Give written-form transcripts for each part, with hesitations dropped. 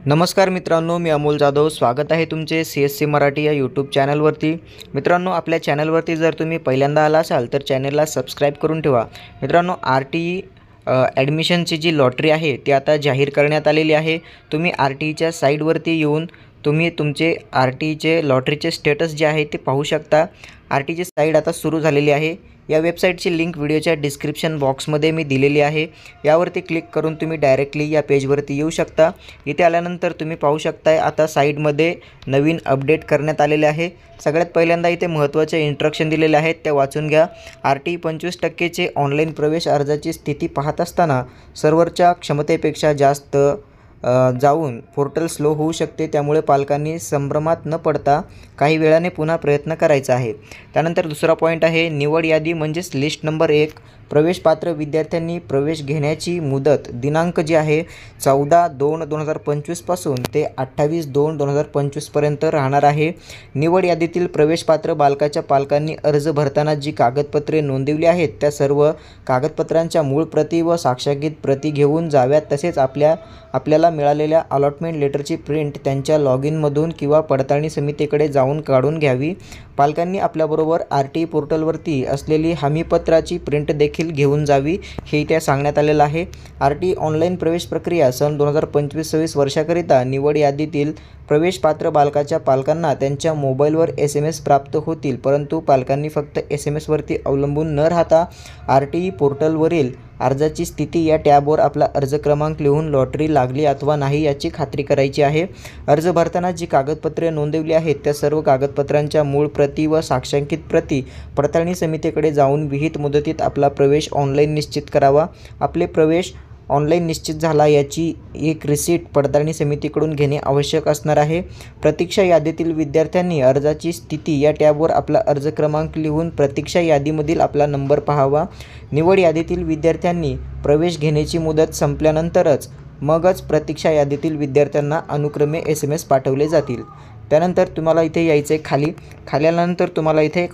नमस्कार मित्रांनो, मी अमोल जाधव. स्वागत आहे तुमचे CSC मराठी या यूट्यूब चॅनलवरती. मित्रांनो, आपल्या चॅनलवरती जर तुम्ही पहिल्यांदा आला असाल तर चॅनलला सबस्क्राईब करून ठेवा. मित्रांनो, RTE ॲडमिशनची जी लॉटरी आहे ती आता जाहीर करण्यात आलेली आहे. तुम्ही RTEच्या साईटवरती येऊन तुम्ही तुमचे RTEचे लॉटरीचे स्टेटस जे आहे ते पाहू शकता. RTEची साईट आता सुरू झालेली आहे. या वेबसाईटची लिंक व्हिडिओच्या डिस्क्रिप्शन बॉक्समध्ये मी दिलेली आहे. यावरती क्लिक करून तुम्ही डायरेक्टली या पेजवरती येऊ शकता. इथे आल्यानंतर तुम्ही पाहू शकताय आता साईटमध्ये नवीन अपडेट करण्यात आलेले आहे. सगळ्यात पहिल्यांदा इथे महत्त्वाचे इन्स्ट्रक्शन दिलेले आहेत, ते वाचून घ्या. RTE 25% ऑनलाईन प्रवेश अर्जाची स्थिती पाहत असताना सर्व्हरच्या क्षमतेपेक्षा जास्त जाऊन पोर्टल स्लो होऊ शकते. त्यामुळे पालकांनी संभ्रमात न पडता काही वेळाने पुन्हा प्रयत्न करायचा आहे. त्यानंतर दुसरा पॉईंट आहे निवड यादी म्हणजेच लिस्ट नंबर 1. प्रवेशपात्र विद्यार्थ्यांनी प्रवेश घेण्याची मुदत दिनांक जी आहे 14/2/2025 पासून ते 28/2/2025 पर्यंत राहणार आहे. निवड यादीतील प्रवेशपात्र बालकाच्या पालकांनी अर्ज भरताना जी कागदपत्रे नोंदवली आहेत त्या सर्व कागदपत्रांच्या मूळ प्रती व साक्षांकित प्रती घेऊन जाव्यात. तसेच आपल्याला मिळालेल्या अलॉटमेंट लेटरची प्रिंट त्यांच्या लॉगिनमधून किंवा पडताळणी समितीकडे जाऊन काढून घ्यावी. पालकांनी आपल्याबरोबर RTE पोर्टलवरती असलेली हमीपत्राची प्रिंट देखील घेऊन जावी, हे इथे सांगण्यात आलेलं आहे. RTE ऑनलाईन प्रवेश प्रक्रिया सन 2025-26 वर्षाकरिता निवड यादीतील प्रवेशपात्र बालकाच्या पालकांना त्यांच्या मोबाईलवर SMS प्राप्त होतील. परंतु पालकांनी फक्त SMSवरती अवलंबून न राहता RTE पोर्टलवरील अर्जाची स्थिती या टॅबवर आपला अर्ज क्रमांक लिहून लॉटरी लागली अथवा नाही याची खात्री करायची आहे. अर्ज भरताना जी कागदपत्रे नोंदवली आहेत त्या सर्व कागदपत्रांच्या मूळ प्रती व साक्षांकित प्रती पडताळणी समितीकडे जाऊन विहित मुदतीत आपला प्रवेश ऑनलाईन निश्चित करावा. आपले प्रवेश ऑनलाईन निश्चित झाला याची एक रिसीट पडताळणी समितीकडून घेणे आवश्यक असणार आहे. प्रतीक्षा यादीतील विद्यार्थ्यांनी अर्जाची स्थिती या टॅबवर आपला अर्ज क्रमांक लिहून प्रतीक्षा यादीमधील आपला नंबर पाहावा. निवड यादीतील विद्यार्थ्यांनी प्रवेश घेण्याची मुदत संपल्यानंतरच मगच प्रतीक्षा यादीतील विद्यार्थ्यांना अनुक्रमे SMS पाठवले जातील. त्यानंतर तुम्हाला इथे यायचं आहे खाली आल्यानंतर तुम्हाला इथे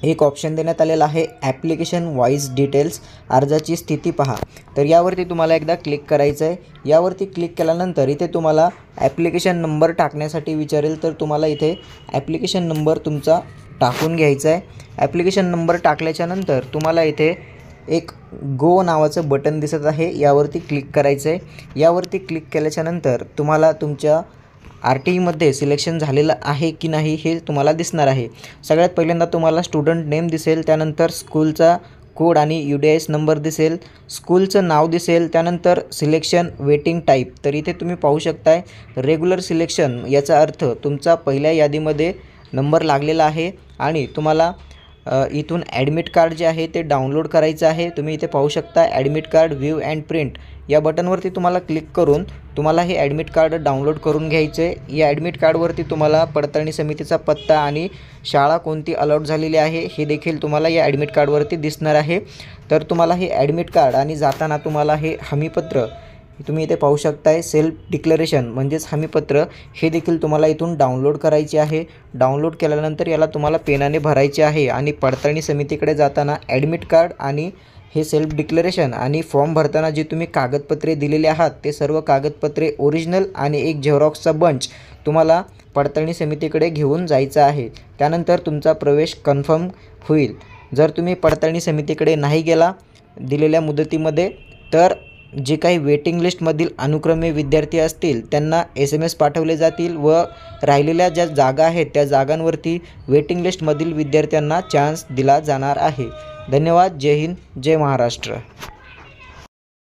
एक ऑप्शन देण्यात आलेला आहे, ॲप्लिकेशन वाईज डिटेल्स, अर्जाची स्थिती पहा. तर यावरती तुम्हाला एकदा क्लिक करायचं आहे. यावरती क्लिक केल्यानंतर इथे तुम्हाला ॲप्लिकेशन नंबर टाकण्यासाठी विचारेल, तर तुम्हाला इथे ॲप्लिकेशन नंबर तुमचा टाकून घ्यायचा आहे. ॲप्लिकेशन नंबर टाकल्याच्यानंतर तुम्हाला इथे एक गो नावाचं बटन दिसत आहे, यावरती क्लिक करायचं आहे. यावरती क्लिक केल्याच्यानंतर तुम्हाला तुमच्या RTEमध्ये सिलेक्शन झालेलं आहे की नाही हे तुम्हाला दिसणार आहे. सगळ्यात पहिल्यांदा तुम्हाला स्टुडंट नेम दिसेल, त्यानंतर स्कूलचा कोड आणि UDIS नंबर दिसेल, स्कूलचं नाव दिसेल, त्यानंतर सिलेक्शन वेटिंग टाईप. तर इथे तुम्ही पाहू शकताय रेग्युलर सिलेक्शन, याचा अर्थ तुमचा पहिल्या यादीमध्ये नंबर लागलेला आहे आणि तुम्हाला इथून ॲडमिट कार्ड जे आहे ते डाउनलोड करायचं आहे. तुम्ही इथे पाहू शकता admit card view and print या बटनवरती तुम्हाला क्लिक करून तुम्हाला हे ॲडमिट कार्ड डाउनलोड करून घ्यायचे आहे. या ॲडमिट कार्डवरती तुम्हाला पडताळणी समितीचा पत्ता आणि शाळा कोणती अलॉट झालेली आहे हे देखील तुम्हाला या ॲडमिट कार्डवरती दिसणार आहे. तर तुम्हाला हे ॲडमिट कार्ड आणि जाताना तुम्हाला हे हमीपत्र तुम्ही इथे पाहू शकताय सेल्फ डिक्लेरेशन म्हणजेच हमीपत्र, हे देखील तुम्हाला इथून डाउनलोड करायचे आहे. डाउनलोड केल्यानंतर याला तुम्हाला पेनाने भरायचे आहे आणि पडताळणी समितीकडे जाताना ॲडमिट कार्ड आणि हे सेल्फ डिक्लेरेशन आणि फॉर्म भरताना जे तुम्ही कागदपत्रे दिलेले आहात ते सर्व कागदपत्रे ओरिजिनल आणि एक झेरॉक्सचा बंच तुम्हाला पडताळणी समितीकडे घेऊन जायचं आहे. त्यानंतर तुमचा प्रवेश कन्फर्म होईल. जर तुम्ही पडताळणी समितीकडे नाही गेला दिलेल्या मुदतीमध्ये तर जे काही वेटिंग लिस्टमधील अनुक्रमे विद्यार्थी असतील त्यांना SMS पाठवले जातील व राहिलेल्या ज्या जागा आहेत त्या जागांवरती वेटिंग लिस्टमधील विद्यार्थ्यांना चान्स दिला जाणार आहे. धन्यवाद. जय हिंद, जय महाराष्ट्र.